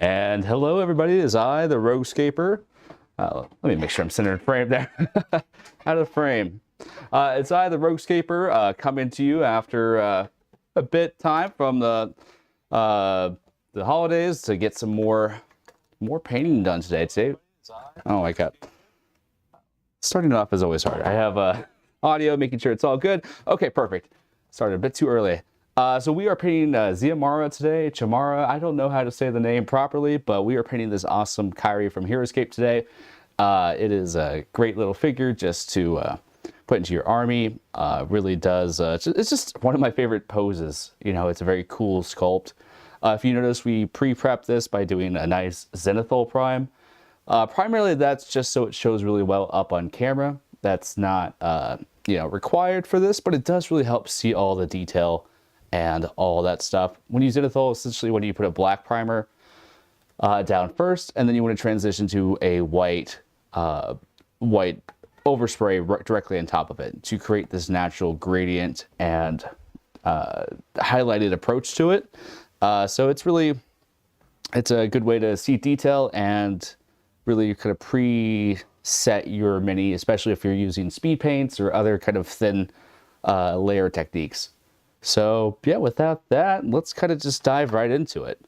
And hello everybody, it is I, the Roguescaper. Let me make sure I'm centered in frame there. Out of frame. It's I, the Roguescaper, coming to you after a bit time from the holidays to get some more painting done today. Oh my god. Starting off is always hard. I have audio, making sure it's all good. Okay, perfect. Started a bit too early. So we are painting Xiamara today. Xiamara, I don't know how to say the name properly, but we are painting this awesome Kyrie from Heroscape today. It is a great little figure just to put into your army. Really does, it's just one of my favorite poses. You know, it's a very cool sculpt. If you notice, we pre-prepped this by doing a nice zenithal prime. Primarily that's just so it shows really well up on camera. That's not, you know, required for this, but it does really help see all the detail and all that stuff. When you zenithal, essentially when you put a black primer down first, and then you want to transition to a white overspray directly on top of it to create this natural gradient and highlighted approach to it. So it's a good way to see detail and really kind of preset your mini, especially if you're using speed paints or other kind of thin layer techniques. So yeah, without that, let's kind of just dive right into it.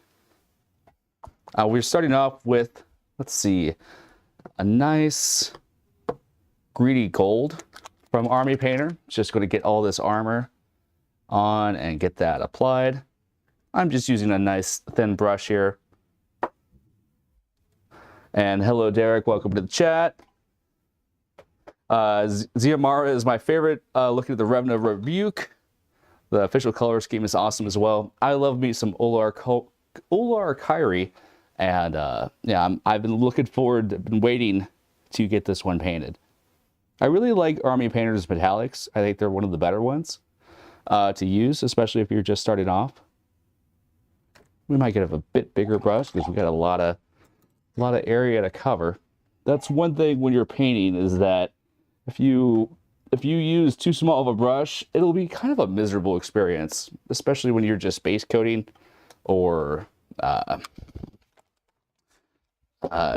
We're starting off with, let's see, a nice greedy gold from Army Painter. Just going to get all this armor on and get that applied. I'm just using a nice thin brush here. And hello, Derek. Welcome to the chat. Xiamara is my favorite. Looking at the Revenant Rebuke. The official color scheme is awesome as well. I love me some Olar Kyrie, and yeah, I've been looking forward, been waiting to get this one painted. I really like Army Painter's metallics. I think they're one of the better ones to use, especially if you're just starting off. We might get a bit bigger brush because we've got a lot of area to cover. That's one thing when you're painting, is that if you use too small of a brush, it'll be kind of a miserable experience, especially when you're just base coating or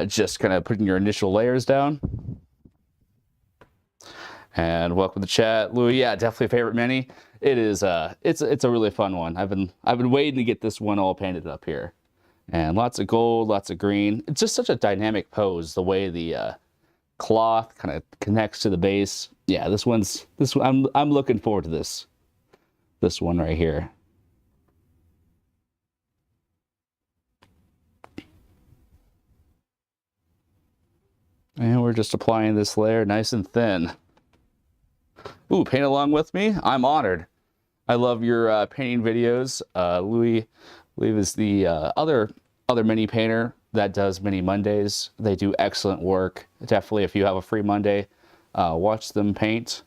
just kind of putting your initial layers down. And welcome to the chat, Louis. Yeah, definitely a favorite mini. It is. It's a really fun one. I've been waiting to get this one all painted up here, and lots of gold, lots of green. It's just such a dynamic pose. The way the cloth kind of connects to the base. Yeah, I'm looking forward to this one right here. And we're just applying this layer nice and thin. Ooh, paint along with me? I'm honored. I love your painting videos. Louis, I believe, is the other mini painter that does Mini Mondays. They do excellent work. Definitely, if you have a free Monday, watch them paint.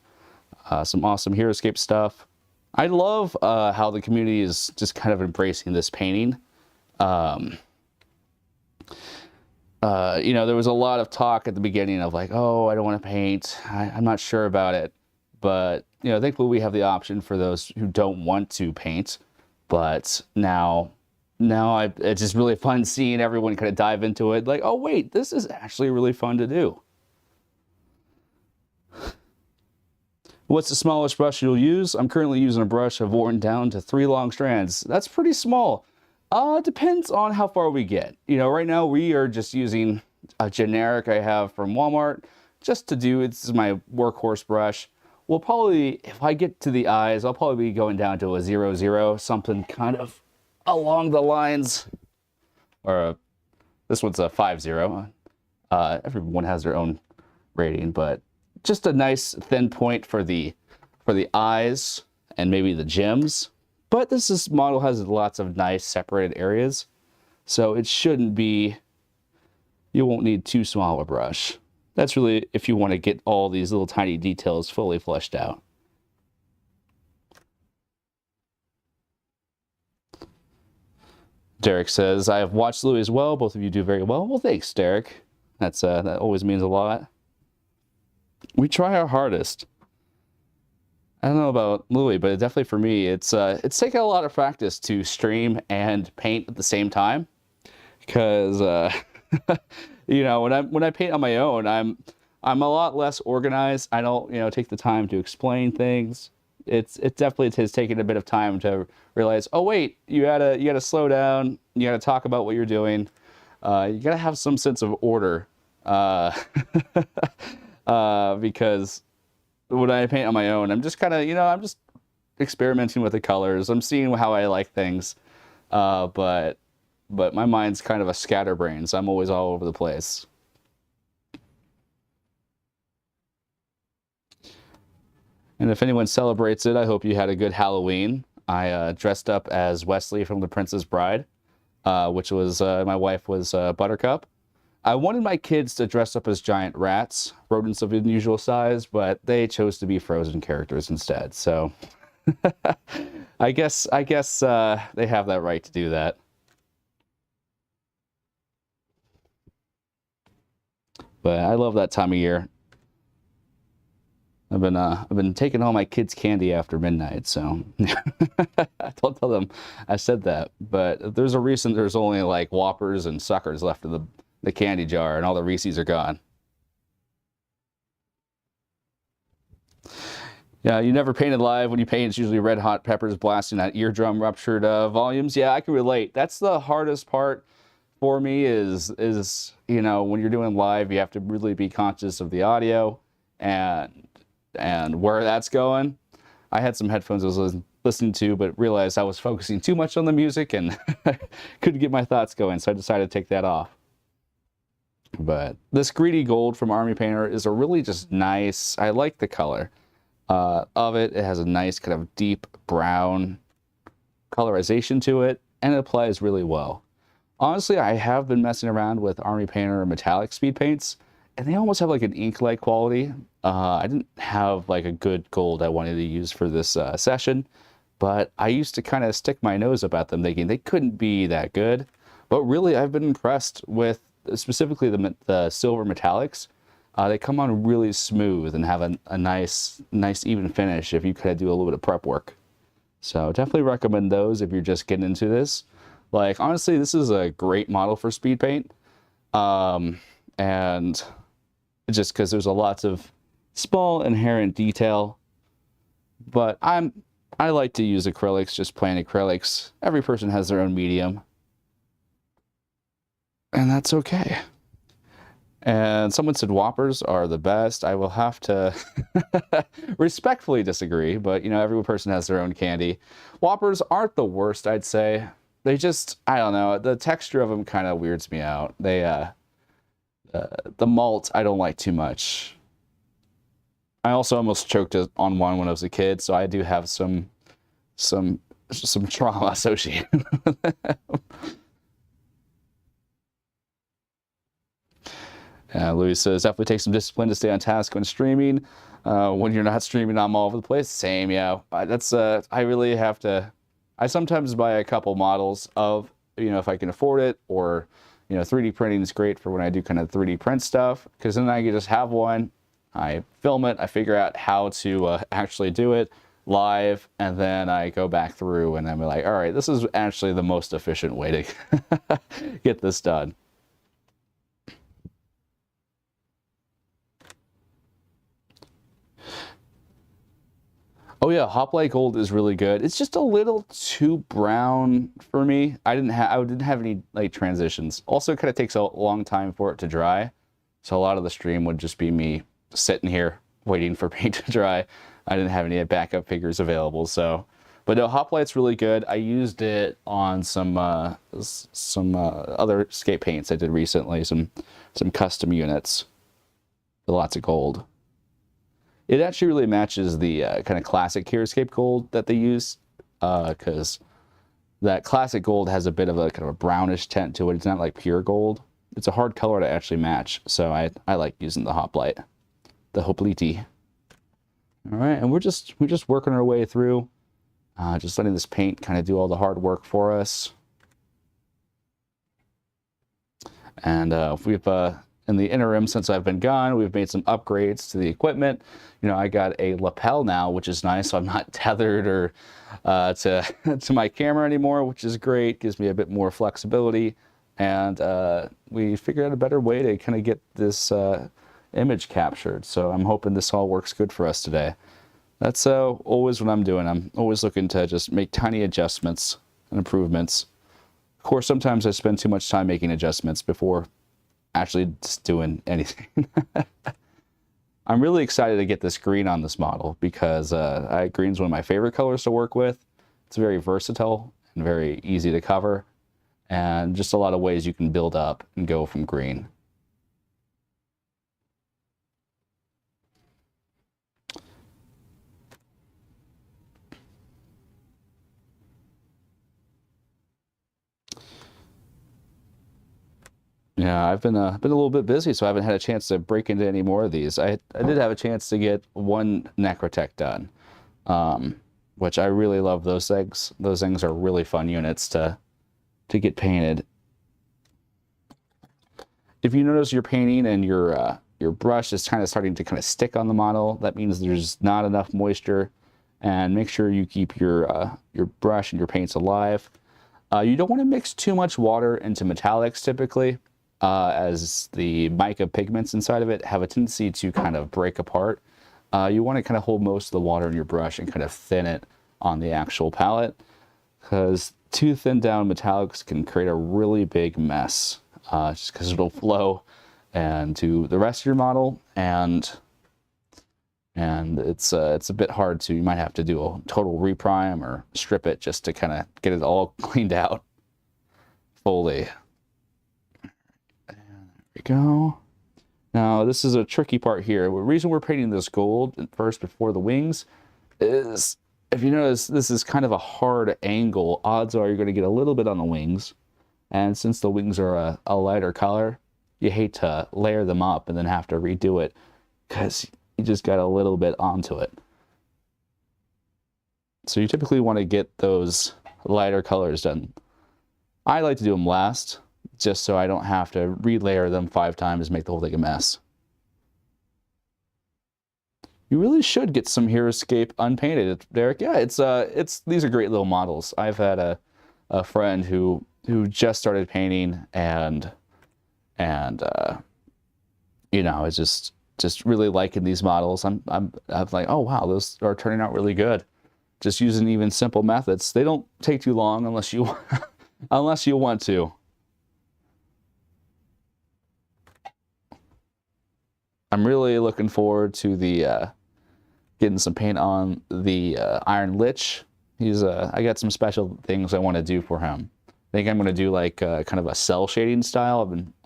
Some awesome Heroscape stuff. I love how the community is just kind of embracing this painting. You know, there was a lot of talk at the beginning of like, oh, I don't want to paint. I'm not sure about it. But, you know, thankfully we have the option for those who don't want to paint. But now it's just really fun seeing everyone kind of dive into it. Like, oh, wait, this is actually really fun to do. What's the smallest brush you'll use? I'm currently using a brush I've worn down to 3 long strands. That's pretty small. Depends on how far we get. You know, right now we are just using a generic I have from Walmart just to do, it's my workhorse brush. We'll probably, if I get to the eyes, I'll probably be going down to a 0-0, something kind of along the lines, or this one's a 5-0. Everyone has their own rating, but just a nice thin point for the eyes and maybe the gems. But this model has lots of nice separated areas, so it shouldn't be, you won't need too small a brush. That's really if you want to get all these little tiny details fully fleshed out. Derek says, I have watched Louis as well. Both of you do very well. Well, thanks, Derek. That always means a lot. We try our hardest. I don't know about Louis, but definitely for me, it's taken a lot of practice to stream and paint at the same time. because you know, when I paint on my own, I'm a lot less organized. I don't, you know, take the time to explain things. It definitely has taken a bit of time to realize, oh wait, you gotta slow down. You gotta talk about what you're doing. You gotta have some sense of order. Because when I paint on my own, I'm just kind of, you know, I'm just experimenting with the colors. I'm seeing how I like things. But my mind's kind of a scatterbrain, so I'm always all over the place. And if anyone celebrates it, I hope you had a good Halloween. I dressed up as Wesley from The Princess Bride, which was, my wife was Buttercup. I wanted my kids to dress up as giant rats, rodents of unusual size, but they chose to be Frozen characters instead. So I guess they have that right to do that. But I love that time of year. I've been taking all my kids' candy after midnight, so don't tell them I said that. But there's a reason there's only like Whoppers and Suckers left in the candy jar, and all the Reese's are gone. Yeah, you never painted live. When you paint, it's usually red hot peppers blasting that eardrum ruptured volumes. Yeah, I can relate. That's the hardest part for me is you know, when you're doing live, you have to really be conscious of the audio and where that's going. I had some headphones I was listening to, but realized I was focusing too much on the music and couldn't get my thoughts going, so I decided to take that off. But this greedy gold from Army Painter is a really just nice, I like the color of it. It has a nice kind of deep brown colorization to it, and it applies really well. Honestly, I have been messing around with Army Painter metallic speed paints, and they almost have like an ink-like quality. I didn't have like a good gold I wanted to use for this session, but I used to kind of stick my nose up at them thinking they couldn't be that good. But really, I've been impressed with specifically the silver metallics. They come on really smooth and have a nice even finish if you kind of do a little bit of prep work. So definitely recommend those if you're just getting into this. Like, honestly, this is a great model for speed paint. And just because there's a lots of small inherent detail, but I like to use acrylics, just plain acrylics. Every person has their own medium, and that's okay. And someone said Whoppers are the best. I will have to respectfully disagree, but you know, every person has their own candy. Whoppers aren't the worst, I'd say. They just, I don't know, the texture of them kind of weirds me out. They the malt I don't like too much. I also almost choked on one when I was a kid, so I do have some trauma associated with that. Louis says, definitely take some discipline to stay on task when streaming. When you're not streaming, I'm all over the place. Same, yeah. That's I really have to. I sometimes buy a couple models of, you know, if I can afford it, or, you know, 3D printing is great for when I do kind of 3D print stuff, because then I can just have one, I film it, I figure out how to actually do it live, and then I go back through and I'm like, all right, this is actually the most efficient way to get this done. Oh yeah, Hoplite Gold is really good. It's just a little too brown for me. I didn't have any like transitions. Also, it kind of takes a long time for it to dry. So a lot of the stream would just be me sitting here waiting for paint to dry. I didn't have any backup figures available, so. But no, Hoplite's really good. I used it on some other skate paints I did recently, some custom units with lots of gold. It actually really matches the kind of classic Heroscape gold that they use, because that classic gold has a bit of a kind of a brownish tint to it. It's not like pure gold. It's a hard color to actually match, so I like using the Hoplite, the Hoplite. All right, and we're just working our way through, just letting this paint kind of do all the hard work for us. And we've in the interim, since I've been gone, we've made some upgrades to the equipment. You know, I got a lapel now, which is nice, so I'm not tethered or to my camera anymore, which is great. Gives me a bit more flexibility. and we figured out a better way to kind of get this image captured. So I'm hoping this all works good for us today. That's always what I'm doing. I'm always looking to just make tiny adjustments and improvements. Of course, sometimes I spend too much time making adjustments before actually just doing anything. I'm really excited to get this green on this model because green's one of my favorite colors to work with. It's very versatile and very easy to cover, and just a lot of ways you can build up and go from green. Yeah, I've been a little bit busy, so I haven't had a chance to break into any more of these. I did have a chance to get one Necrotech done, which I really love those things. Those things are really fun units to get painted. If you notice your painting and your brush is kind of starting to kind of stick on the model, that means there's not enough moisture. And make sure you keep your brush and your paints alive. You don't want to mix too much water into metallics typically, as the mica pigments inside of it have a tendency to kind of break apart. You want to kind of hold most of the water in your brush and kind of thin it on the actual palette, because too thin down metallics can create a really big mess, just because it'll flow and to the rest of your model, and it's a bit hard to, you might have to do a total reprime or strip it just to kind of get it all cleaned out fully. And there we go. Now this is a tricky part here. The reason we're painting this gold first before the wings is, if you notice, this is kind of a hard angle. Odds are you're going to get a little bit on the wings, and since the wings are a lighter color, you hate to layer them up and then have to redo it because you just got a little bit onto it. So you typically want to get those lighter colors done. I like to do them last, just so I don't have to relayer them 5 times and make the whole thing a mess. You really should get some Heroscape unpainted, Derek. Yeah, these are great little models. I've had a friend who just started painting and you know, is just really liking these models. I'm like, oh wow, those are turning out really good. Just using even simple methods. They don't take too long unless you unless you want to. I'm really looking forward to the getting some paint on the Iron Lich. I got some special things I want to do for him. I think I'm going to do like kind of a cell shading style.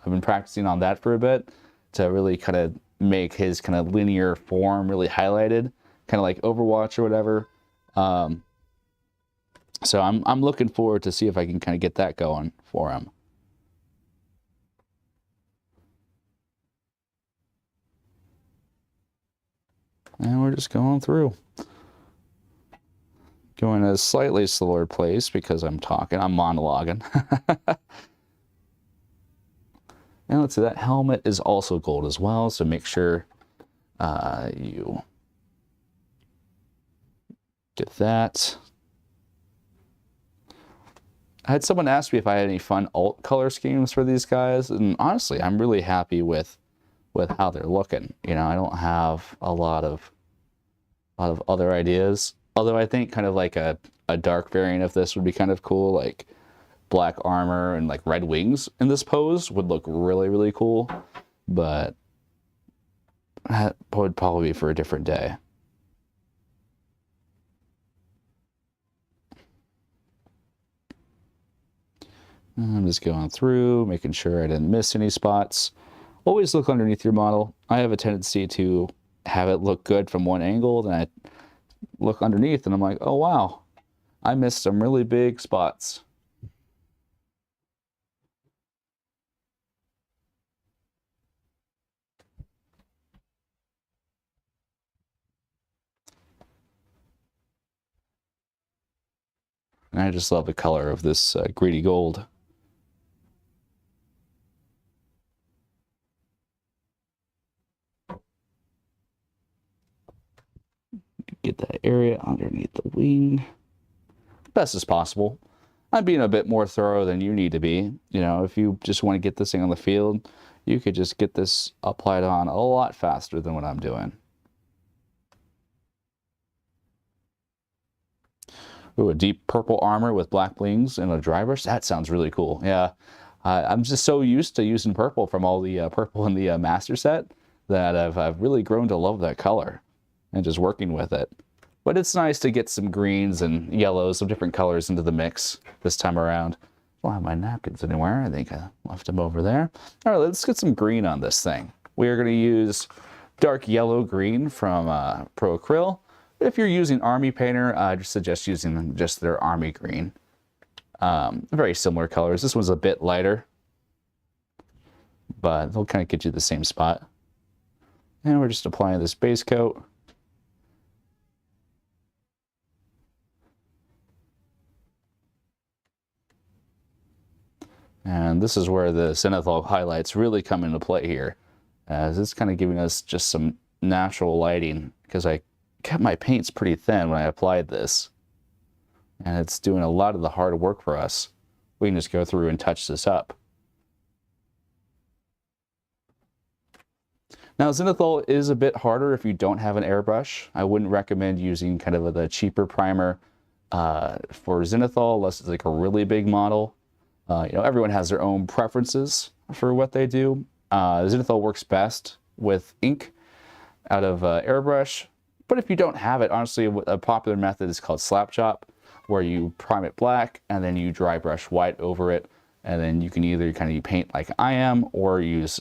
I've been practicing on that for a bit to really kind of make his kind of linear form really highlighted, kind of like Overwatch or whatever. So I'm looking forward to see if I can kind of get that going for him. And we're just going through. Going at a slightly slower pace because I'm monologuing. And let's see, that helmet is also gold as well, so make sure you get that. I had someone ask me if I had any fun alt color schemes for these guys, and honestly, I'm really happy with how they're looking. You know, I don't have a lot of other ideas. Although I think kind of like a dark variant of this would be kind of cool, like black armor and like red wings in this pose would look really, really cool. But that would probably be for a different day. I'm just going through, making sure I didn't miss any spots. Always look underneath your model. I have a tendency to have it look good from one angle, then I look underneath and I'm like, oh wow, I missed some really big spots. And I just love the color of this greedy gold. Get that area underneath the wing best as possible. I'm being a bit more thorough than you need to be. You know, if you just want to get this thing on the field, you could just get this applied on a lot faster than what I'm doing. Ooh, a deep purple armor with black blings and a dry brush. That sounds really cool. Yeah, I'm just so used to using purple from all the purple in the master set that I've really grown to love that color and just working with it. But it's nice to get some greens and yellows, some different colors into the mix this time around. I don't have my napkins anywhere. I think I left them over there. All right, let's get some green on this thing. We are going to use dark yellow green from Pro Acryl. If you're using Army Painter, I just suggest using just their Army Green. Very similar colors. This one's a bit lighter, but they'll kind of get you the same spot. And we're just applying this base coat. And this is where the zenithal highlights really come into play here, as it's kind of giving us just some natural lighting, because I kept my paints pretty thin when I applied this. And it's doing a lot of the hard work for us. We can just go through and touch this up. Now, zenithal is a bit harder if you don't have an airbrush. I wouldn't recommend using kind of the cheaper primer for zenithal unless it's like a really big model. You know, everyone has their own preferences for what they do. Zenithal works best with ink out of airbrush, but if you don't have it, honestly, a popular method is called slap chop, where you prime it black and then you dry brush white over it, and then you can either kind of paint like I am or use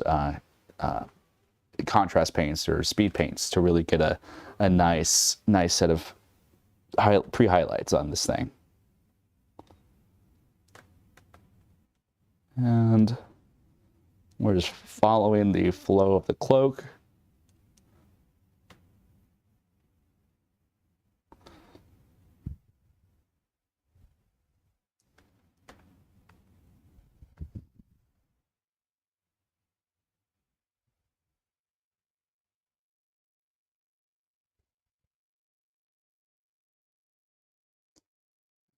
contrast paints or speed paints to really get a nice set of pre-highlights on this thing. And we're just following the flow of the cloak.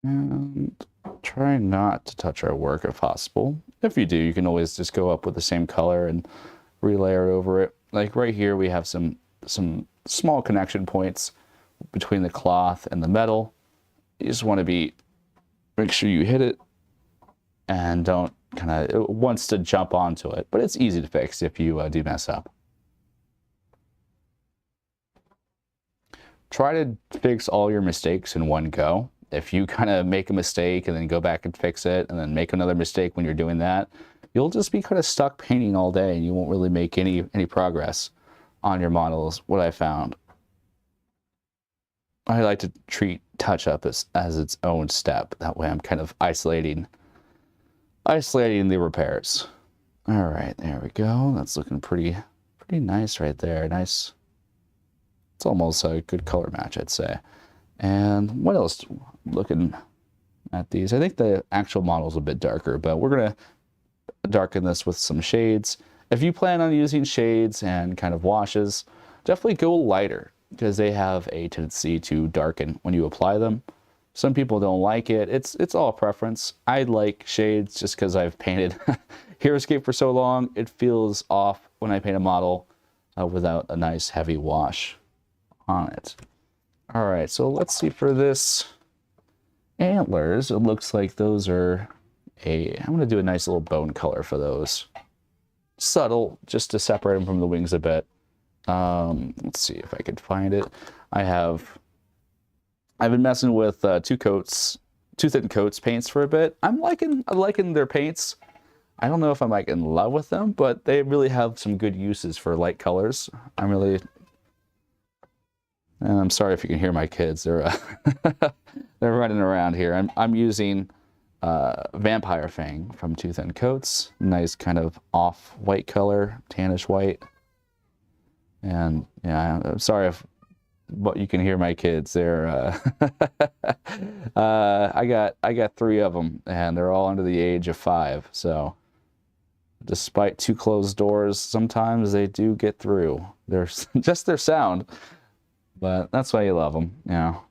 And try not to touch our work if possible. If you do, you can always just go up with the same color and relayer it over it. Like right here, we have some small connection points between the cloth and the metal. You just want to make sure you hit it and don't it wants to jump onto it, but it's easy to fix if you do mess up. Try to fix all your mistakes in one go. If you kind of make a mistake and then go back and fix it and then make another mistake when you're doing that, you'll just be kind of stuck painting all day and you won't really make any progress on your models, what I found. I like to treat touch up as its own step. That way I'm kind of isolating the repairs. All right, there we go. That's looking pretty nice right there. Nice. It's almost a good color match, I'd say. And what else? Looking at these, I think the actual model is a bit darker, but we're gonna darken this with some shades. If you plan on using shades and kind of washes, definitely go lighter, because they have a tendency to darken when you apply them. Some people don't like it. It's all preference. I like shades just because I've painted Heroscape for so long. It feels off when I paint a model without a nice heavy wash on it. All right, so let's see for this antlers. It looks like those are I'm gonna do a nice little bone color for those. Subtle, just to separate them from the wings a bit. Let's see if I could find it. I've been messing with two thin coats paints for a bit. I'm liking their paints. I don't know if I'm like in love with them, but they really have some good uses for light colors. And I'm sorry if you can hear my kids. They're they're running around here. I'm using Vampire Fang from Two Thin Coats. Nice kind of off white color, tannish white. And yeah, I'm sorry but you can hear my kids. They're I got 3 of them, and they're all under the age of 5. So despite 2 closed doors, sometimes they do get through. They're just their sound. But that's why you love them, you know.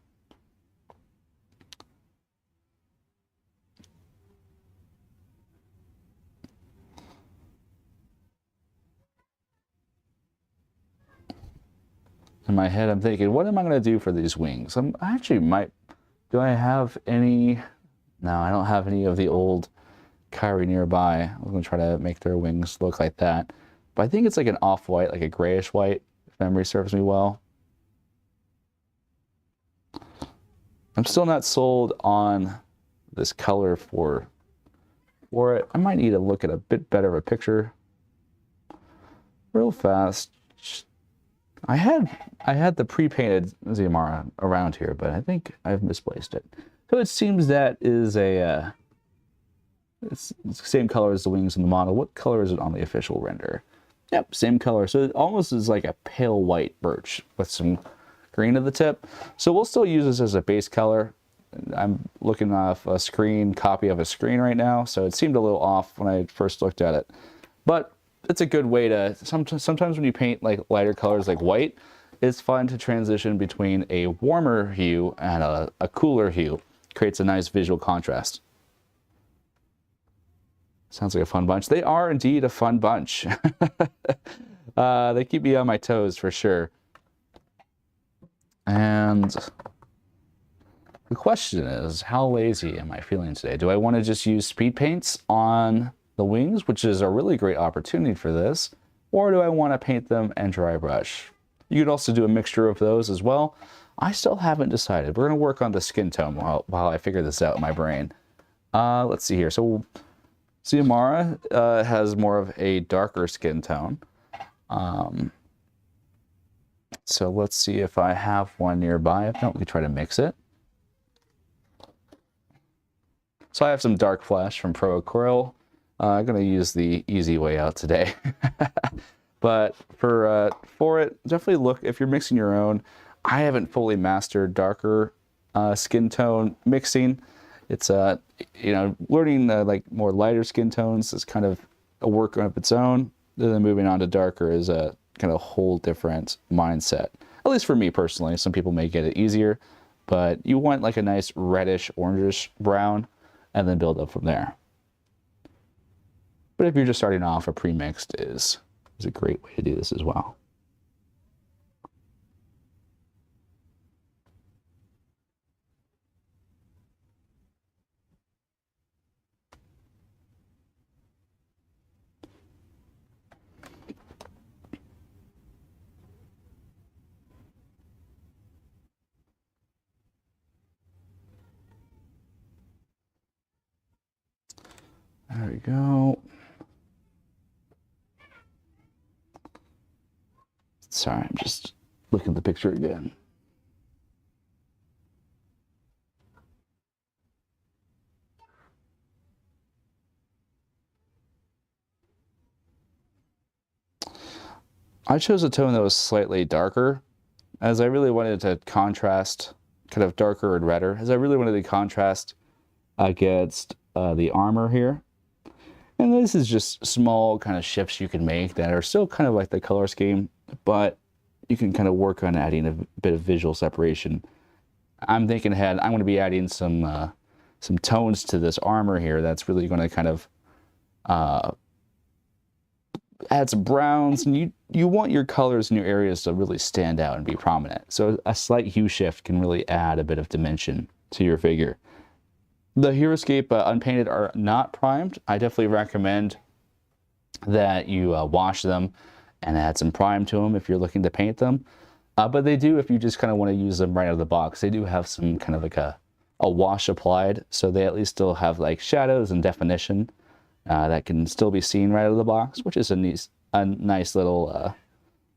in my head, I'm thinking, what am I going to do for these wings? I actually might, do I have any? No, I don't have any of the old Kyrie nearby. I'm going to try to make their wings look like that. But I think it's like an off-white, like a grayish white, if memory serves me well. I'm still not sold on this color for it. I might need to look at a bit better of a picture real fast. I had the pre-painted Xiamara around here, but I think I've misplaced it. So it seems that is a it's the same color as the wings in the model. What color is it on the official render? Yep, same color. So it almost is like a pale white birch with some green at the tip. So we'll still use this as a base color. I'm looking off a copy of a screen right now, so it seemed a little off when I first looked at it. But it's a good way to, sometimes when you paint like lighter colors like white, it's fun to transition between a warmer hue and a cooler hue. Creates a nice visual contrast. Sounds like a fun bunch. They are indeed a fun bunch. They keep me on my toes for sure. And the question is, how lazy am I feeling today? Do I want to just use speed paints on the wings, which is a really great opportunity for this, or do I want to paint them and dry brush? You could also do a mixture of those as well. I still haven't decided. We're going to work on the skin tone while I figure this out in my brain. Let's see here. So Xiamara has more of a darker skin tone. So let's see if I have one nearby. If not, we can try to mix it. So I have some dark flesh from Pro Acryl. I'm going to use the easy way out today. But for it, definitely look, if you're mixing your own, I haven't fully mastered darker skin tone mixing. It's, you know, learning like more lighter skin tones is kind of a work of its own. Then moving on to darker is a kind of whole different mindset. At least for me personally. Some people may get it easier, but you want like a nice reddish, orangish brown, and then build up from there. But if you're just starting off, a pre-mixed is a great way to do this as well. There we go. Sorry, I'm just looking at the picture again. I chose a tone that was slightly darker, as I really wanted to contrast, kind of darker and redder, as I really wanted to contrast against the armor here. And this is just small kind of shifts you can make that are still kind of like the color scheme, but you can kind of work on adding a bit of visual separation. I'm thinking ahead, I'm going to be adding some tones to this armor here that's really going to kind of add some browns, and you want your colors in your areas to really stand out and be prominent. So a slight hue shift can really add a bit of dimension to your figure. The Heroscape unpainted are not primed. I definitely recommend that you wash them and add some prime to them if you're looking to paint them. But they do, if you just kind of want to use them right out of the box, they do have some kind of like a wash applied, so they at least still have like shadows and definition that can still be seen right out of the box, which is a nice little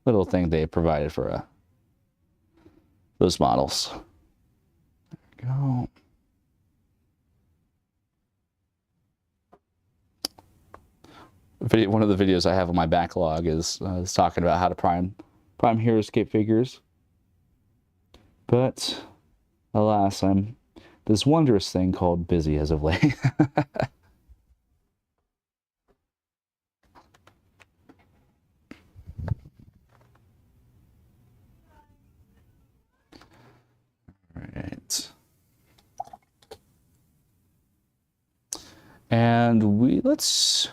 little thing they provided for those models. There we go. One of the videos I have on my backlog is talking about how to prime Heroscape figures. But alas, I'm this wondrous thing called busy as of late. Right. And let's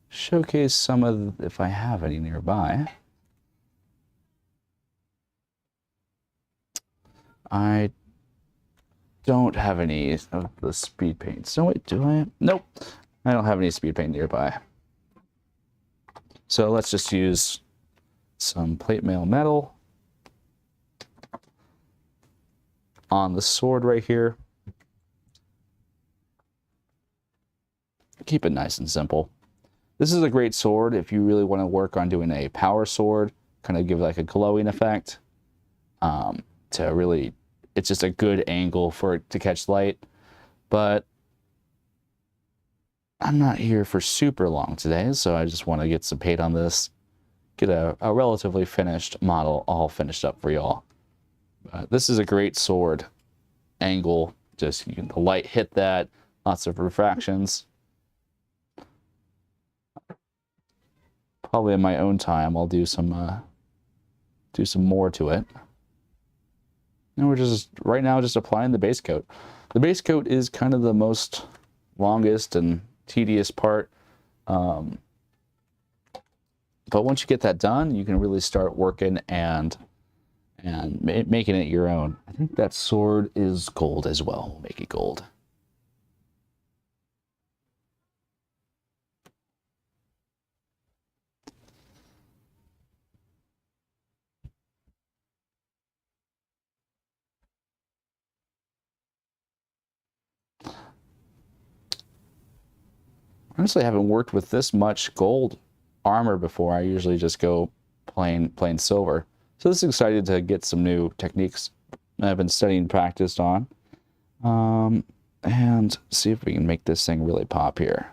showcase some of, if I have any nearby. I don't have any of the speed paints. So wait, do I? Nope. I don't have any speed paint nearby. So let's just use some plate mail metal on the sword right here. Keep it nice and simple. This is a great sword if you really want to work on doing a power sword, kind of give like a glowing effect. To really, it's just a good angle for it to catch light. But I'm not here for super long today, so I just want to get some paint on this, get a relatively finished model all finished up for y'all. This is a great sword angle. Just the light hit that, lots of refractions. Probably in my own time, I'll do some more to it. And we're just right now just applying the base coat. The base coat is kind of the most longest and tedious part. But once you get that done, you can really start working and making it your own. I think that sword is gold as well. We'll make it gold. Honestly, I haven't worked with this much gold armor before. I usually just go plain silver. So this is excited to get some new techniques I've been studying and practiced on. And see if we can make this thing really pop here.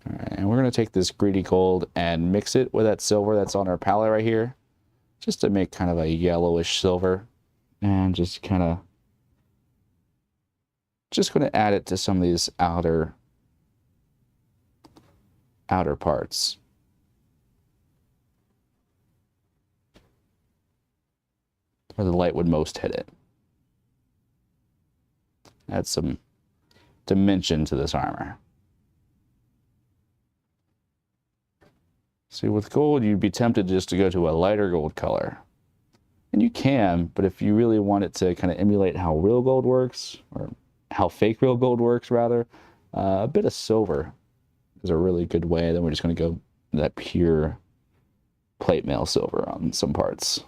All right, and we're going to take this greedy gold and mix it with that silver that's on our palette right here, just to make kind of a yellowish silver, and just kind of going to add it to some of these outer parts. Where the light would most hit it. Add some dimension to this armor. See, with gold, you'd be tempted just to go to a lighter gold color. And you can, but if you really want it to kind of emulate how real gold works, or how fake real gold works, rather, a bit of silver is a really good way. Then we're just going to go that pure plate mail silver on some parts.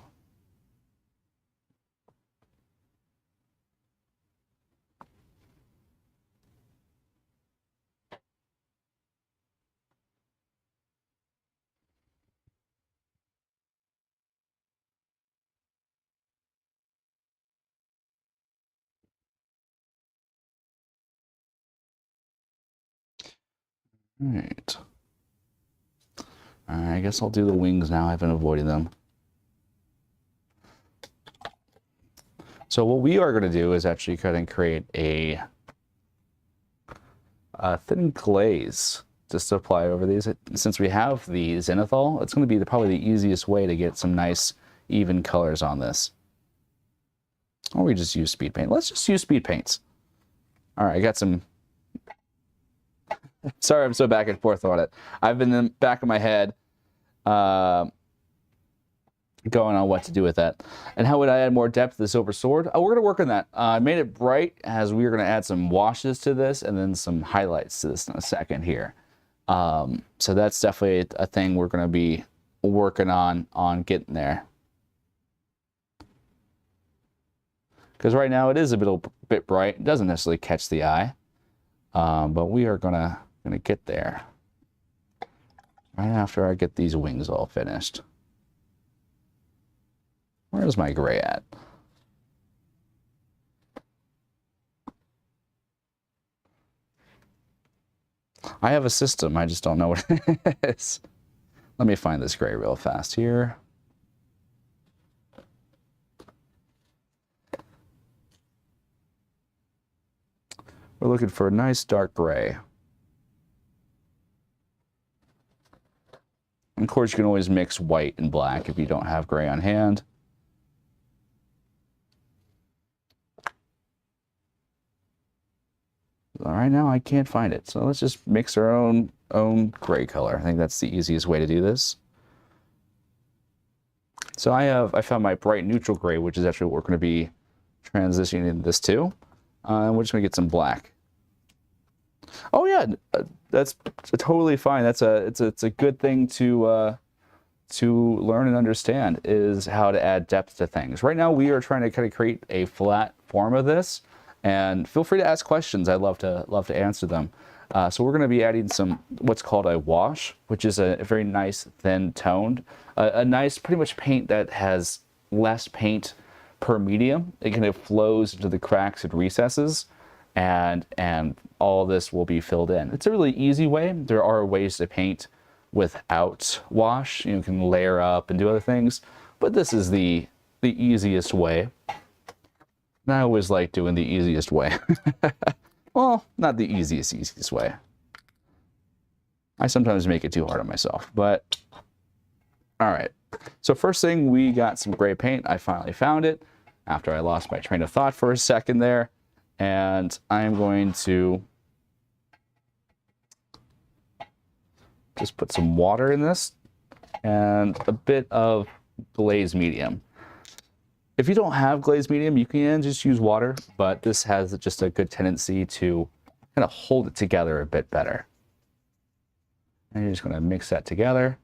All right. I guess I'll do the wings now. I've been avoiding them. So what we are going to do is actually kind of create a thin glaze just to apply over these. Since we have the zenithal, it's going to be probably the easiest way to get some nice even colors on this. Or we just use speed paint. Let's just use speed paints. All right, I got some... Sorry, I'm so back and forth on it. I've been in the back of my head going on what to do with that. And how would I add more depth to the silver sword? Oh, we're going to work on that. I made it bright as we are going to add some washes to this and then some highlights to this in a second here. So that's definitely a thing we're going to be working on getting there. Because right now it is a bit bright. It doesn't necessarily catch the eye. But we are gonna get there right after I get these wings all finished. Where's my gray at? I have a system, I just don't know what it is. Let me find this gray real fast here. We're looking for a nice dark gray. And of course, you can always mix white and black if you don't have gray on hand. Right now, I can't find it. So let's just mix our own gray color. I think that's the easiest way to do this. So I found my bright neutral gray, which is actually what we're going to be transitioning into this to. And we're just going to get some black. Oh yeah, that's totally fine. It's a good thing to learn and understand, is how to add depth to things. Right now we are trying to kind of create a flat form of this, and feel free to ask questions. I'd love to answer them. So we're going to be adding some what's called a wash, which is a very nice thin toned, a nice pretty much paint that has less paint per medium. It kind of flows into the cracks and recesses, and all this will be filled in. It's a really easy way. There are ways to paint without wash. You can layer up and do other things, but this is the easiest way. And I always like doing the easiest way. Well, not the easiest way. I sometimes make it too hard on myself, but all right. So first thing, we got some gray paint. I finally found it after I lost my train of thought for a second there. And I'm going to just put some water in this and a bit of glaze medium. If you don't have glaze medium, you can just use water, but this has just a good tendency to kind of hold it together a bit better. And you're just going to mix that together.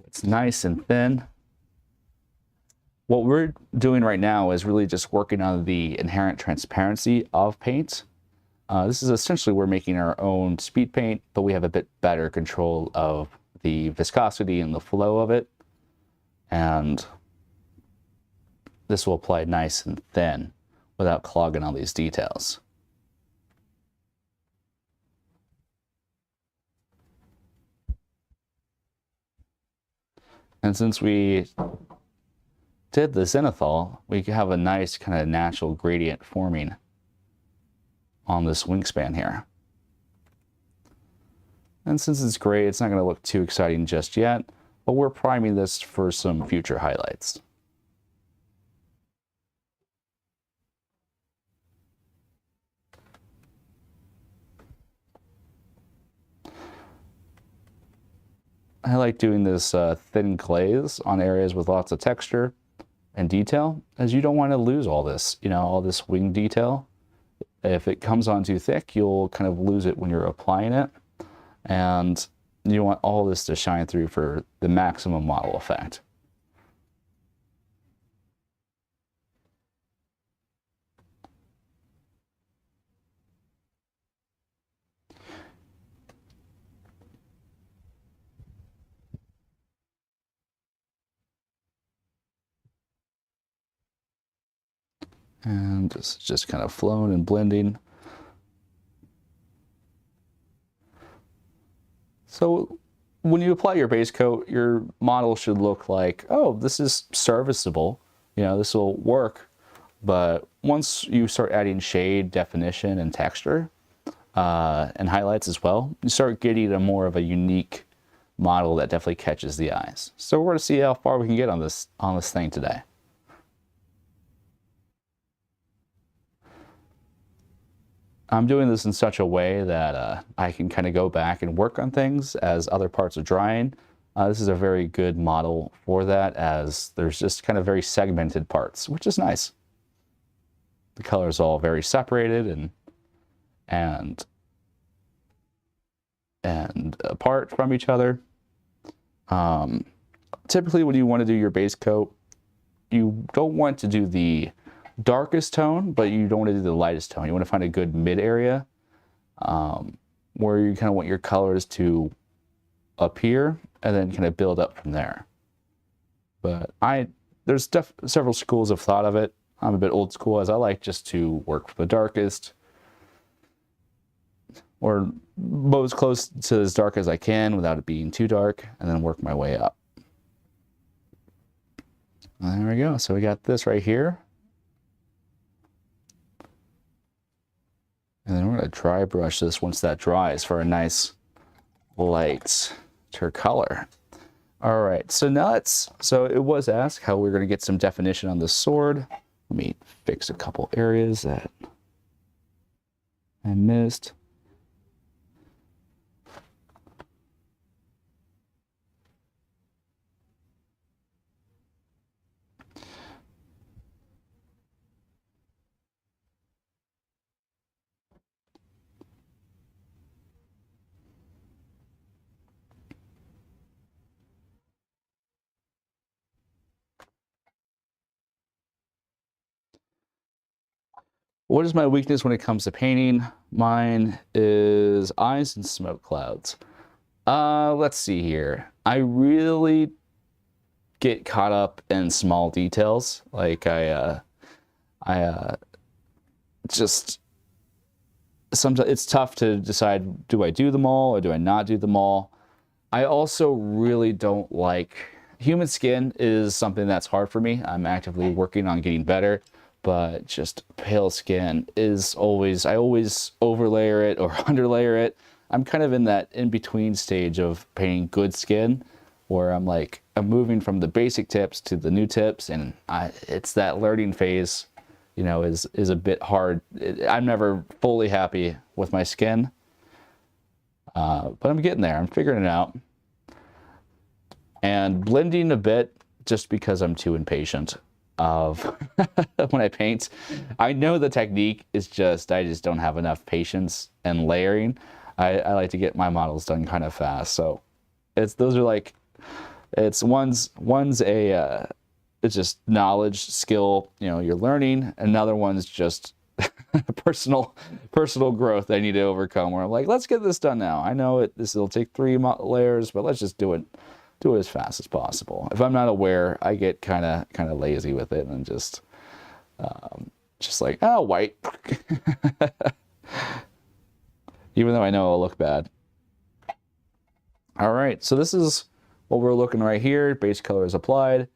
It's nice and thin. What we're doing right now is really just working on the inherent transparency of paint. This is essentially, we're making our own speed paint, but we have a bit better control of the viscosity and the flow of it. And this will apply nice and thin without clogging all these details. And since we did the zenithal, we can have a nice kind of natural gradient forming on this wingspan here. And since it's gray, it's not going to look too exciting just yet, but we're priming this for some future highlights. I like doing this thin glaze on areas with lots of texture and detail, as you don't want to lose all this, all this wing detail. If it comes on too thick, you'll kind of lose it when you're applying it. And you want all this to shine through for the maximum model effect. And this is just kind of flowing and blending. So when you apply your base coat, your model should look like, oh, this is serviceable. This will work. But once you start adding shade, definition, and texture, and highlights as well, you start getting a more of a unique model that definitely catches the eyes. So we're going to see how far we can get on this thing today. I'm doing this in such a way that I can kind of go back and work on things as other parts are drying. This is a very good model for that, as there's just kind of very segmented parts, which is nice. The colors all very separated and apart from each other. Typically, when you want to do your base coat, you don't want to do the darkest tone, but you don't want to do the lightest tone. You want to find a good mid area where you kind of want your colors to appear and then kind of build up from there. But there's several schools of thought of it. I'm a bit old school, as I like just to work for the darkest, or most close to as dark as I can without it being too dark, and then work my way up. There we go. So we got this right here. And then we're going to dry brush this once that dries for a nice light color. All right, so now so it was asked how we're going to get some definition on this sword. Let me fix a couple areas that I missed. What is my weakness when it comes to painting? Mine is eyes and smoke clouds. Let's see here. I really get caught up in small details. Like I just sometimes it's tough to decide, do I do them all or do I not do them all? I also really don't like human skin is something that's hard for me. I'm actively working on getting better, but just pale skin is always, I always overlayer it or underlayer it. I'm kind of in that in-between stage of painting good skin where I'm like, I'm moving from the basic tips to the new tips, and it's that learning phase, you know, is a bit hard. I'm never fully happy with my skin, but I'm getting there. I'm figuring it out. And blending a bit just because I'm too impatient of when I paint. I know the technique is just, I just don't have enough patience and layering. I like to get my models done kind of fast. So those are like, it's one's a, it's just knowledge, skill, you know, you're learning. Another one's just personal growth I need to overcome, where I'm like, let's get this done now. I know it'll take 3 layers, but let's just do it as fast as possible. If I'm not aware, I get kind of lazy with it and just like, oh, white. Even though I know it'll look bad. All right, so this is what we're looking right here. Base color is applied.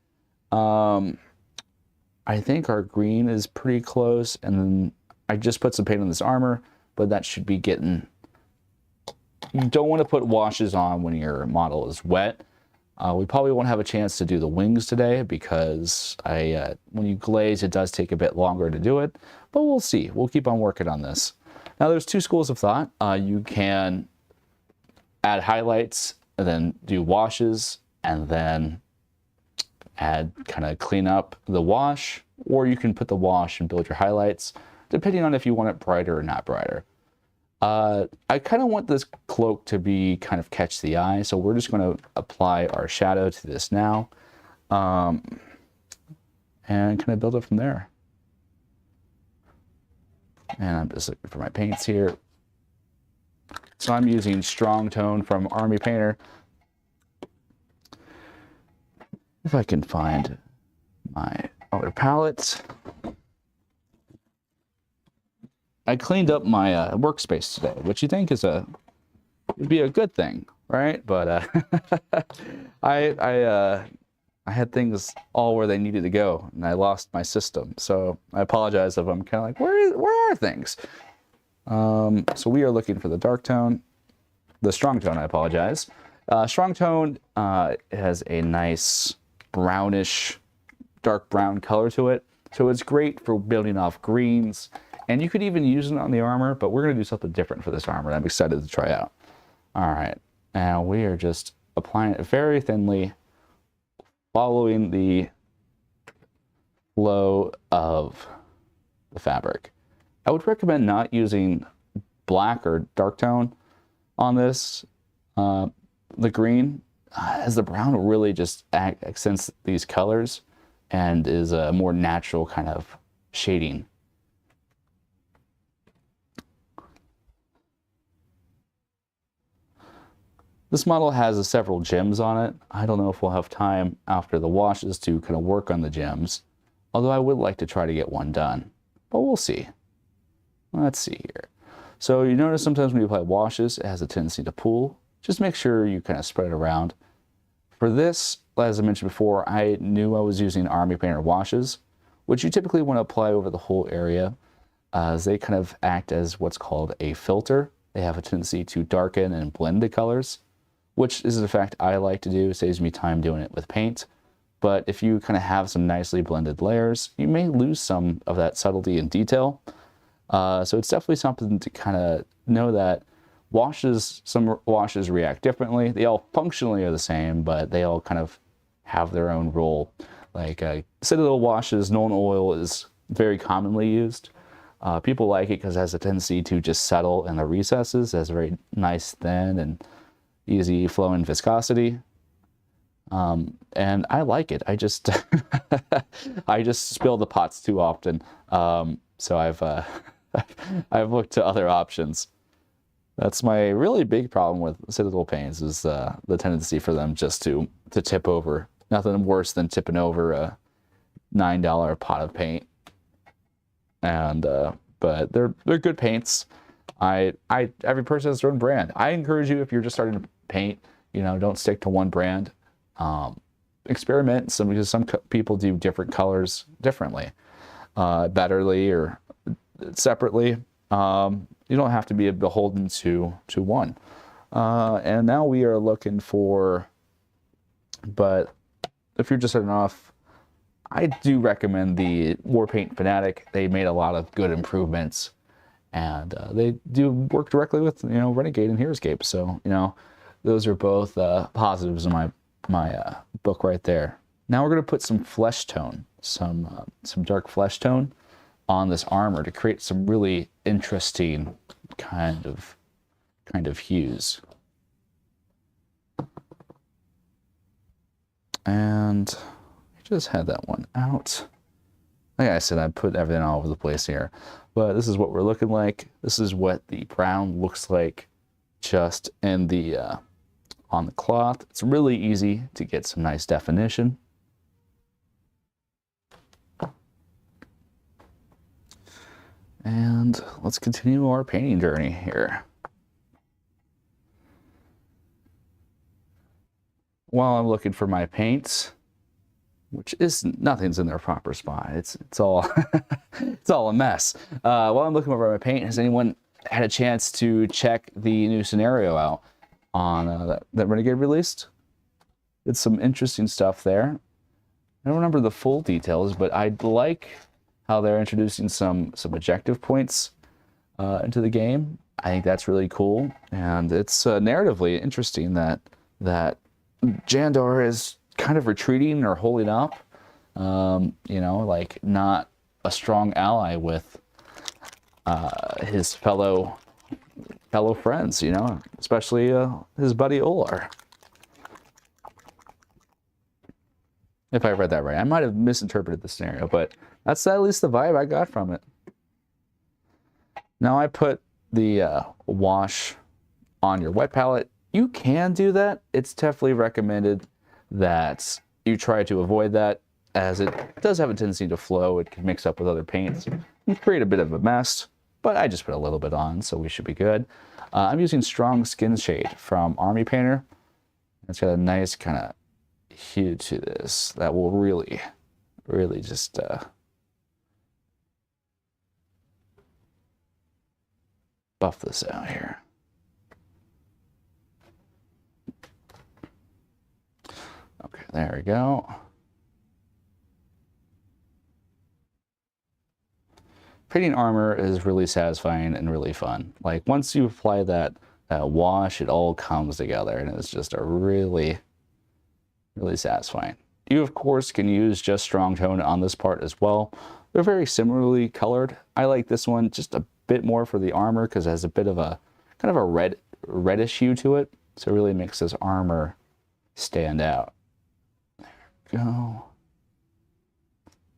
I think our green is pretty close, and then I just put some paint on this armor, but that should be getting... You don't want to put washes on when your model is wet. We probably won't have a chance to do the wings today because when you glaze, it does take a bit longer to do it, but we'll see. We'll keep on working on this. Now, there's 2 schools of thought. You can add highlights and then do washes and then kind of clean up the wash, or you can put the wash and build your highlights, depending on if you want it brighter or not brighter. I kind of want this cloak to be kind of catch the eye, so we're just going to apply our shadow to this now, and kind of build it from there. And I'm just looking for my paints here. So I'm using Strong Tone from Army Painter. If I can find my other palettes. I cleaned up my workspace today, which you think would be a good thing, right? But I had things all where they needed to go, and I lost my system. So I apologize if I'm kind of like, where are things? So we are looking for the dark tone, the strong tone. I apologize. Strong tone has a nice brownish, dark brown color to it, so it's great for building off greens. And you could even use it on the armor, but we're going to do something different for this armor. I'm excited to try out. All right, now we are just applying it very thinly, following the flow of the fabric. I would recommend not using black or dark tone on this. The green, as the brown really just accents these colors and is a more natural kind of shading. This model has several gems on it. I don't know if we'll have time after the washes to kind of work on the gems, although I would like to try to get one done, but we'll see. Let's see here. So you notice sometimes when you apply washes, it has a tendency to pool. Just make sure you kind of spread it around. For this, as I mentioned before, I knew I was using Army Painter washes, which you typically want to apply over the whole area, as they kind of act as what's called a filter. They have a tendency to darken and blend the colors, which is an effect I like to do. It saves me time doing it with paint. But if you kind of have some nicely blended layers, you may lose some of that subtlety and detail. So it's definitely something to kind of know that some washes react differently. They all functionally are the same, but they all kind of have their own role. Like Citadel washes, Nuln Oil is very commonly used. People like it because it has a tendency to just settle in the recesses. It has a very nice, thin, and easy flow and viscosity. And I like it. I just I just spill the pots too often. So I've I've looked to other options. That's my really big problem with Citadel paints is the tendency for them just to tip over. Nothing worse than tipping over a $9 pot of paint. And but they're good paints. Every person has their own brand. I encourage you, if you're just starting to paint, you know, don't stick to one brand. Experiment because some people do different colors differently, betterly or separately. You don't have to be beholden to one. And now we are looking for, but if you're just starting off, I do recommend the Warpaint Fanatic. They made a lot of good improvements, and they do work directly with, you know, Renegade and Heroscape. So, you know, those are both positives in my book right there. Now we're going to put some flesh tone, some dark flesh tone on this armor to create some really interesting kind of hues. And I just had that one out. Like I said, I put everything all over the place here, but this is what we're looking like. This is what the brown looks like just in the on the cloth. It's really easy to get some nice definition. And let's continue our painting journey here. While I'm looking for my paints, which is nothing's in their proper spot. It's all it's all a mess. While I'm looking over my paint, has anyone had a chance to check the new scenario out on that Renegade released? It's some interesting stuff there. I don't remember the full details, but I like how they're introducing some objective points into the game. I think that's really cool, and it's narratively interesting that Jandar is kind of retreating or holding up. You know, like not a strong ally with his fellow friends. You know, especially his buddy Olar. If I read that right, I might have misinterpreted the scenario, but that's at least the vibe I got from it. Now I put the wash on your wet palette. You can do that. It's definitely recommended that you try to avoid that, as it does have a tendency to flow. It can mix up with other paints and create a bit of a mess, but I just put a little bit on, so we should be good. I'm using Strong Skin Shade from Army Painter. It's got a nice kind of hue to this that will really just buff this out here. Okay, there we go. Painting armor is really satisfying and really fun. Like once you apply that wash, it all comes together, and it's just a really satisfying. You of course can use just strong tone on this part as well. They're very similarly colored. I like this one just a bit more for the armor because it has a bit of a kind of a reddish hue to it, so it really makes this armor stand out. There we go.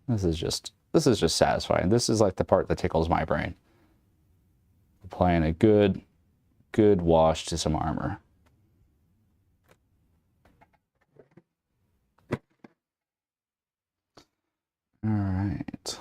This is just satisfying. This is like the part that tickles my brain. Applying a good wash to some armor. All right.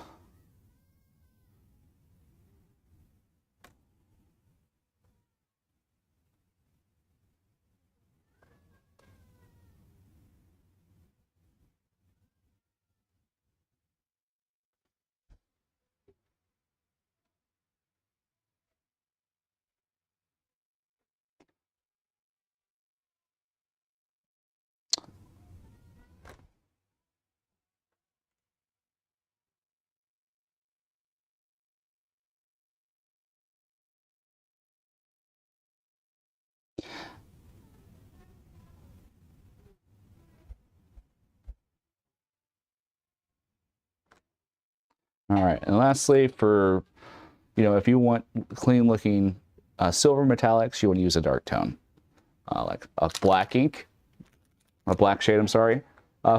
All right, and lastly, for, you know, if you want clean looking silver metallics, you want to use a dark tone, like a black ink, a black shade, I'm sorry.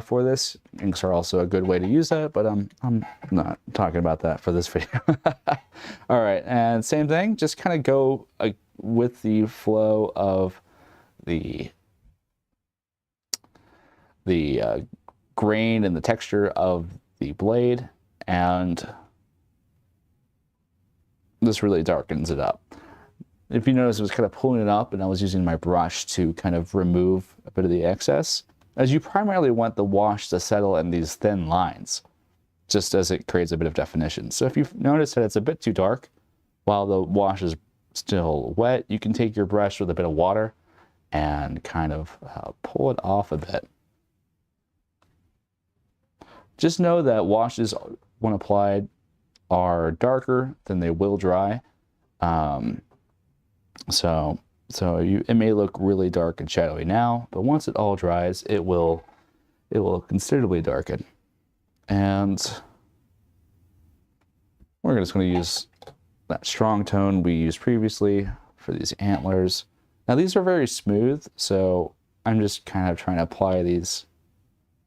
for this. Inks are also a good way to use that, but I'm not talking about that for this video. All right, and same thing, just kind of go with the flow of the grain and the texture of the blade, and this really darkens it up. If you notice, it was kind of pulling it up, and I was using my brush to kind of remove a bit of the excess, as you primarily want the wash to settle in these thin lines, just as it creates a bit of definition. So if you notice that it's a bit too dark while the wash is still wet, you can take your brush with a bit of water and kind of pull it off a bit. Just know that washes, when applied, are darker than they will dry. It may look really dark and shadowy now, but once it all dries, it will considerably darken. And we're just going to use that strong tone we used previously for these antlers. Now these are very smooth, so I'm just kind of trying to apply these.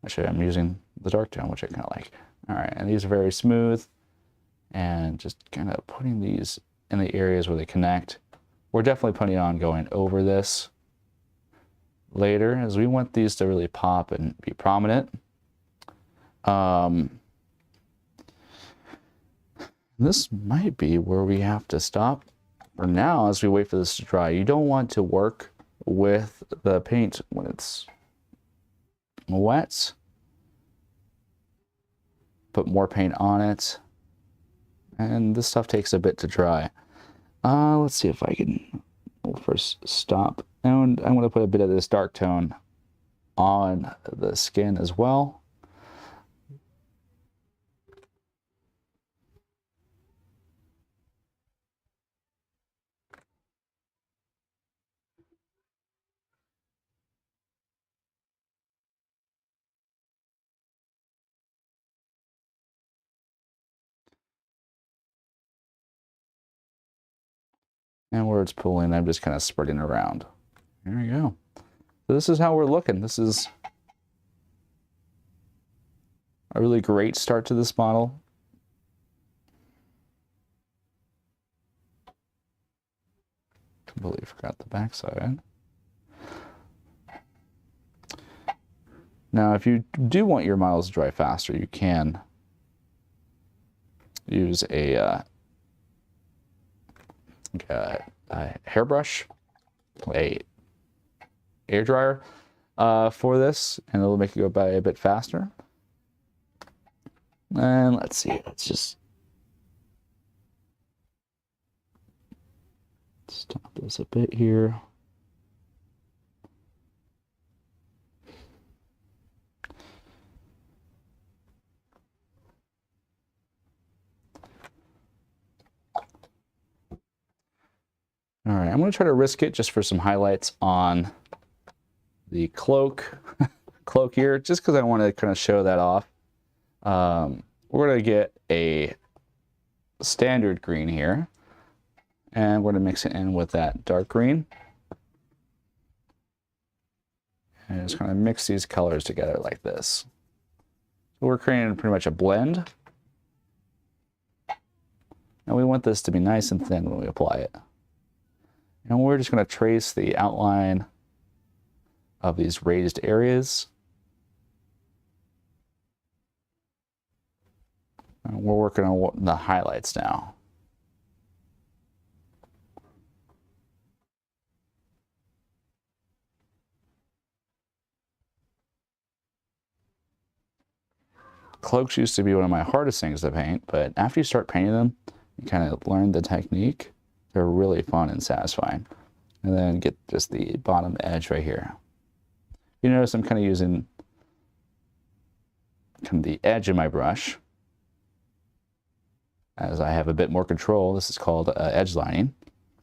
Actually, I'm using the dark tone, which I kind of like. All right, and these are very smooth, and just kind of putting these in the areas where they connect. We're definitely planning on going over this later, as we want these to really pop and be prominent. This might be where we have to stop for now as we wait for this to dry. You don't want to work with the paint when it's wet. Put more paint on it, and this stuff takes a bit to dry. Let's see if I can first stop, and I'm going to put a bit of this dark tone on the skin as well. And where it's pulling, I'm just kind of spreading around. There we go. So this is how we're looking. This is a really great start to this model. Completely forgot the backside. Now, if you do want your models to dry faster, you can use a hairbrush, a air dryer for this, and it'll make it go by a bit faster. And let's see, let's just stop this a bit here. All right, I'm going to try to risk it just for some highlights on the cloak here, just because I want to kind of show that off. We're going to get a standard green here, and we're going to mix it in with that dark green. And just kind of mix these colors together like this. So we're creating pretty much a blend. And we want this to be nice and thin when we apply it. And we're just going to trace the outline of these raised areas. And we're working on the highlights now. Cloaks used to be one of my hardest things to paint, but after you start painting them, you kind of learn the technique. They're really fun and satisfying. And then get just the bottom edge right here. You notice I'm kind of using the edge of my brush, as I have a bit more control. This is called edge lining,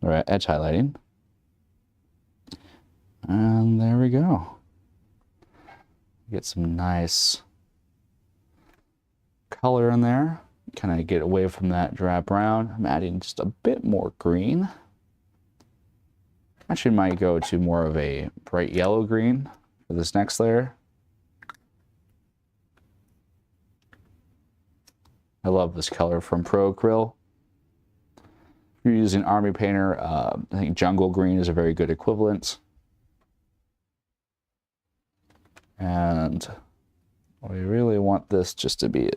or edge highlighting. And there we go. Get some nice color in there. Kind of get away from that drab brown. I'm adding just a bit more green. Actually might go to more of a bright yellow green for this next layer. I love this color from Pro Acryl. If you're using Army Painter, I think Jungle Green is a very good equivalent. And we really want this just to be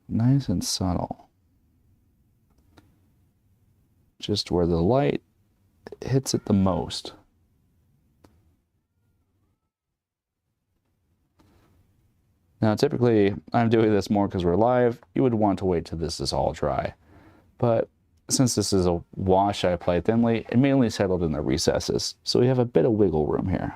nice and subtle. Just where the light hits it the most. Now, typically, I'm doing this more because we're live. You would want to wait till this is all dry. But since this is a wash I applied thinly, it mainly settled in the recesses. So we have a bit of wiggle room here.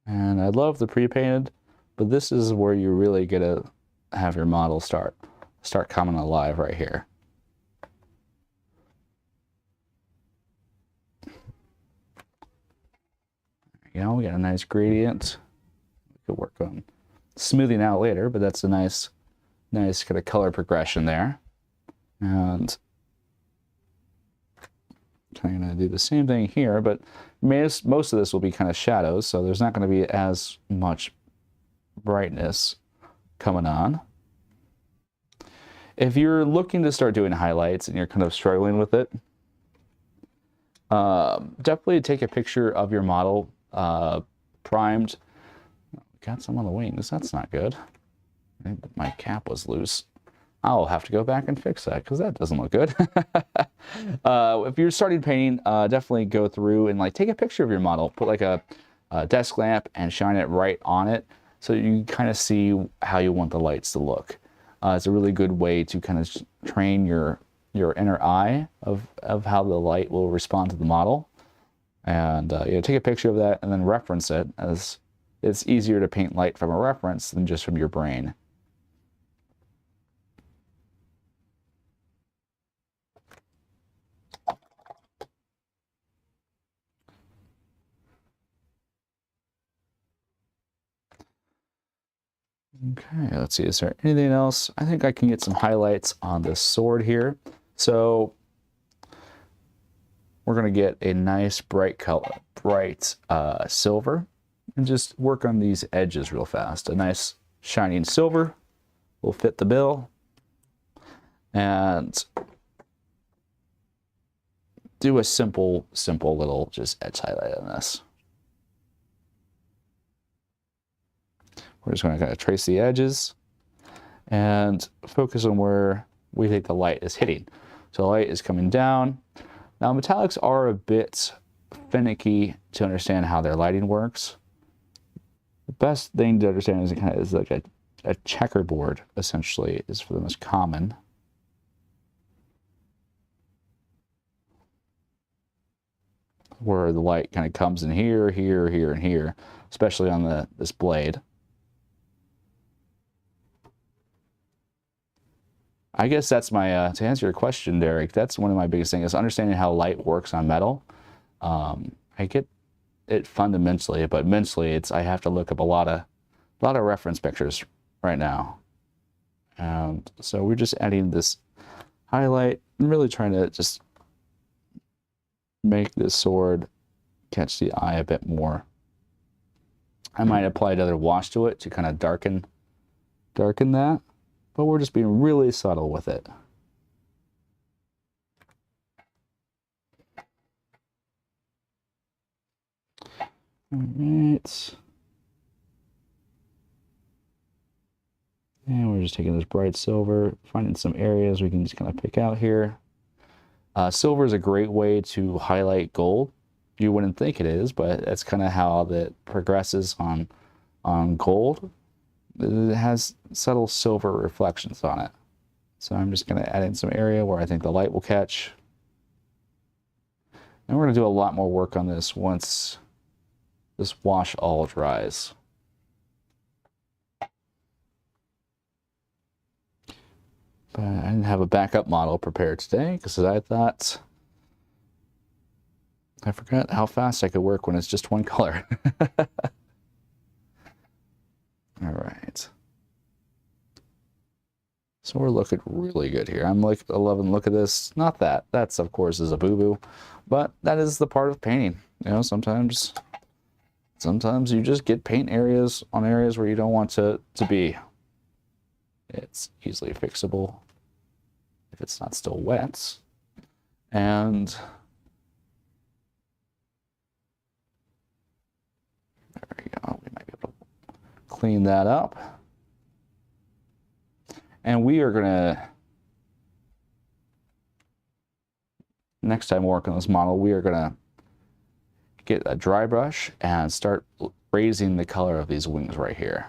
And I love the pre-painted, but this is where you really get to have your model start coming alive right here. You know, we got a nice gradient. We could work on smoothing out later, but that's a nice kind of color progression there. And I'm going to do the same thing here, but most of this will be kind of shadows, so there's not going to be as much brightness coming on. If you're looking to start doing highlights and you're kind of struggling with it, definitely take a picture of your model primed. Got some on the wings. That's not good. My cap was loose. I'll have to go back and fix that because that doesn't look good. If you're starting painting, definitely go through and like take a picture of your model. Put like a desk lamp and shine it right on it so you can kind of see how you want the lights to look. It's a really good way to kind of train your inner eye of how the light will respond to the model. And you know, take a picture of that and then reference it, as it's easier to paint light from a reference than just from your brain. Okay, let's see, is there anything else? I think I can get some highlights on this sword here. So we're going to get a nice bright color, silver, and just work on these edges real fast. A nice shining silver will fit the bill. And do a simple little just edge highlight on this. We're just going to kind of trace the edges and focus on where we think the light is hitting. So the light is coming down. Now metallics are a bit finicky to understand how their lighting works. The best thing to understand is it kind of is like a checkerboard, essentially, is for the most common. Where the light kind of comes in here, here, here, and here, especially on this blade. I guess that's my, to answer your question, Derek, that's one of my biggest things, is understanding how light works on metal. I get it fundamentally, but mentally, I have to look up a lot of reference pictures right now. And so we're just adding this highlight and really trying to just make this sword catch the eye a bit more. I might apply another wash to it to kind of darken that. But we're just being really subtle with it. All right. And we're just taking this bright silver, finding some areas we can just kind of pick out here. Silver is a great way to highlight gold. You wouldn't think it is, but that's kind of how that progresses on gold. It has subtle silver reflections on it. So I'm just going to add in some area where I think the light will catch. And we're going to do a lot more work on this once this wash all dries. But I didn't have a backup model prepared today because I thought, I forgot how fast I could work when it's just one color. All right. So we're looking really good here. I'm like loving look at this. Not that. That's of course is a boo-boo, but that is the part of painting. You know, sometimes you just get paint areas on areas where you don't want to be. It's easily fixable if it's not still wet. And there we go. We might be able to clean that up. And we are gonna, next time we work on this model, we are gonna get a dry brush and start raising the color of these wings right here.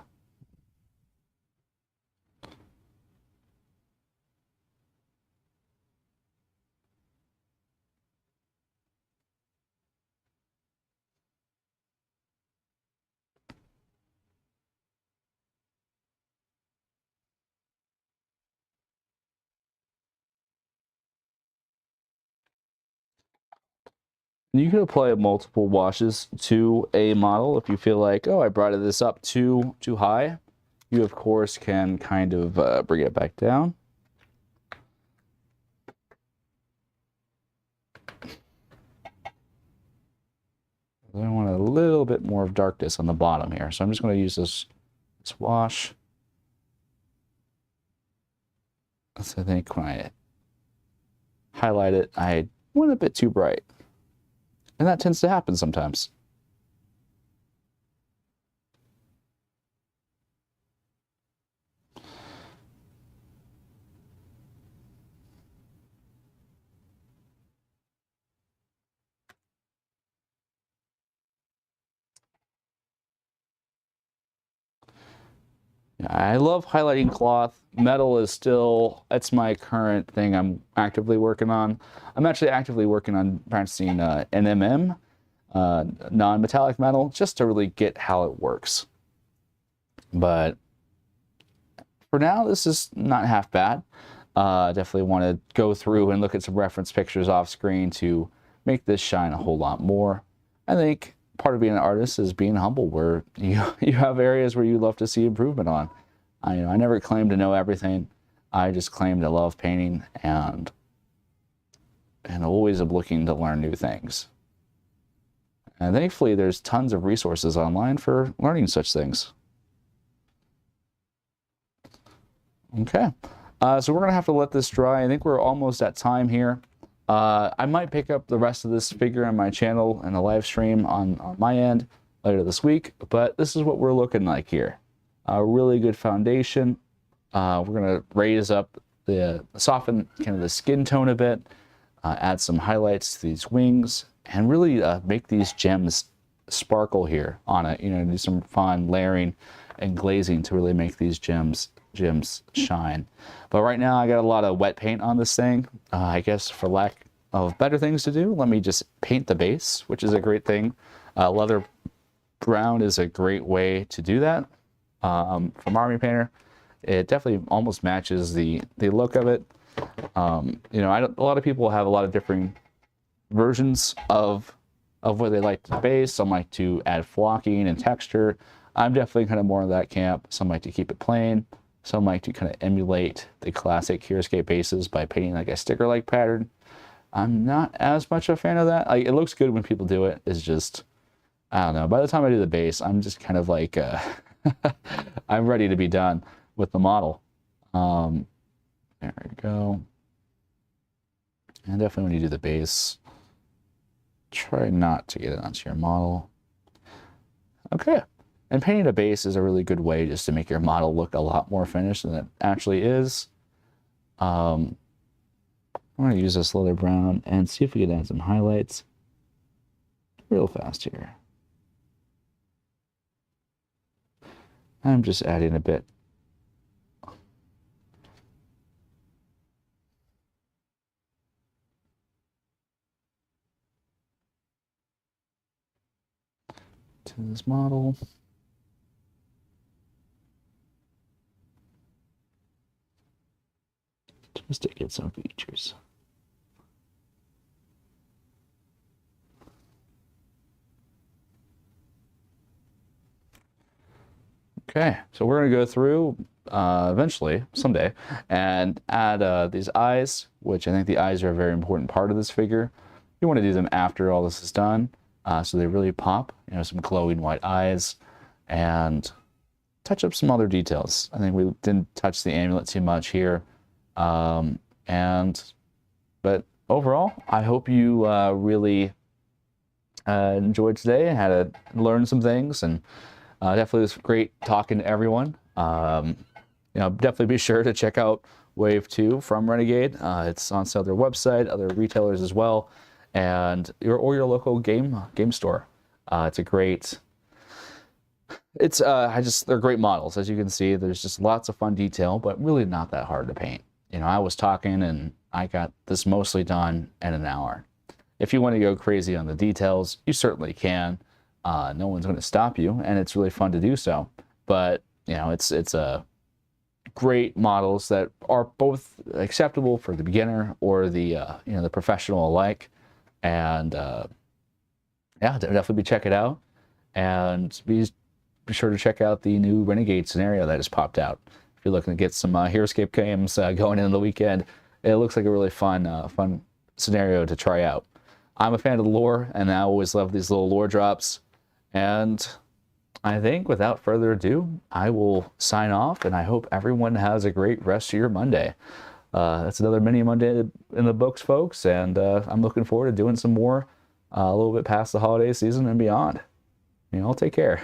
You can apply multiple washes to a model if you feel like, oh, I brought this up too high. You, of course, can kind of bring it back down. I want a little bit more of darkness on the bottom here, so I'm just going to use this wash. So I think when I highlight it, I went a bit too bright. And that tends to happen sometimes. I love highlighting cloth. Metal is still, that's my current thing I'm actively working on. I'm actually actively working on practicing NMM, non-metallic metal, just to really get how it works. But for now, this is not half bad. Definitely want to go through and look at some reference pictures off screen to make this shine a whole lot more. I think part of being an artist is being humble, where you have areas where you love to see improvement on. I never claim to know everything. I just claim to love painting and always am looking to learn new things. And thankfully, there's tons of resources online for learning such things. Okay, so we're gonna have to let this dry. I think we're almost at time here. I might pick up the rest of this figure on my channel and a live stream on my end later this week, but this is what we're looking like here. A really good foundation. We're gonna raise up soften kind of the skin tone a bit, add some highlights to these wings, and really make these gems sparkle here on it. Do some fun layering and glazing to really make these gems shine. But right now I got a lot of wet paint on this thing. I guess for lack of better things to do, let me just paint the base, which is a great thing. Leather brown is a great way to do that. From Army Painter, it definitely almost matches the look of it. A lot of people have a lot of different versions of what they like to base. Some like to add flocking and texture. I'm definitely kind of more in that camp. Some like to keep it plain. Some like to kind of emulate the classic Heroscape bases by painting like a sticker-like pattern. I'm not as much a fan of that. It looks good when people do it. It's just, I don't know. By the time I do the base, I'm just kind of like, I'm ready to be done with the model. There we go. And definitely when you do the base, try not to get it onto your model. Okay. And painting a base is a really good way just to make your model look a lot more finished than it actually is. I'm going to use this leather brown and see if we can add some highlights real fast here. I'm just adding a bit. To this model. Just to get some features. Okay, so we're going to go through eventually, someday, and add these eyes, which I think the eyes are a very important part of this figure. You want to do them after all this is done, so they really pop. You know, some glowing white eyes, and touch up some other details. I think we didn't touch the amulet too much here, but overall, I hope you really enjoyed today and had to learn some things, and definitely was great talking to everyone. You know, definitely be sure to check out Wave 2 from Renegade. It's on sale their website, other retailers as well, and your local game store. It's a great. They're great models, as you can see. There's just lots of fun detail, but really not that hard to paint. You know, I was talking and I got this mostly done in an hour. If you want to go crazy on the details, you certainly can. No one's going to stop you, and it's really fun to do so. But you know, it's a great models that are both acceptable for the beginner or the you know, the professional alike. And yeah, definitely check it out, and be sure to check out the new Renegade scenario that just popped out. If you're looking to get some Heroscape games going into the weekend, it looks like a really fun scenario to try out. I'm a fan of the lore, and I always love these little lore drops. And I think without further ado, I will sign off, and I hope everyone has a great rest of your Monday. That's another mini Monday in the books, folks, and I'm looking forward to doing some more a little bit past the holiday season and beyond. You know, take care.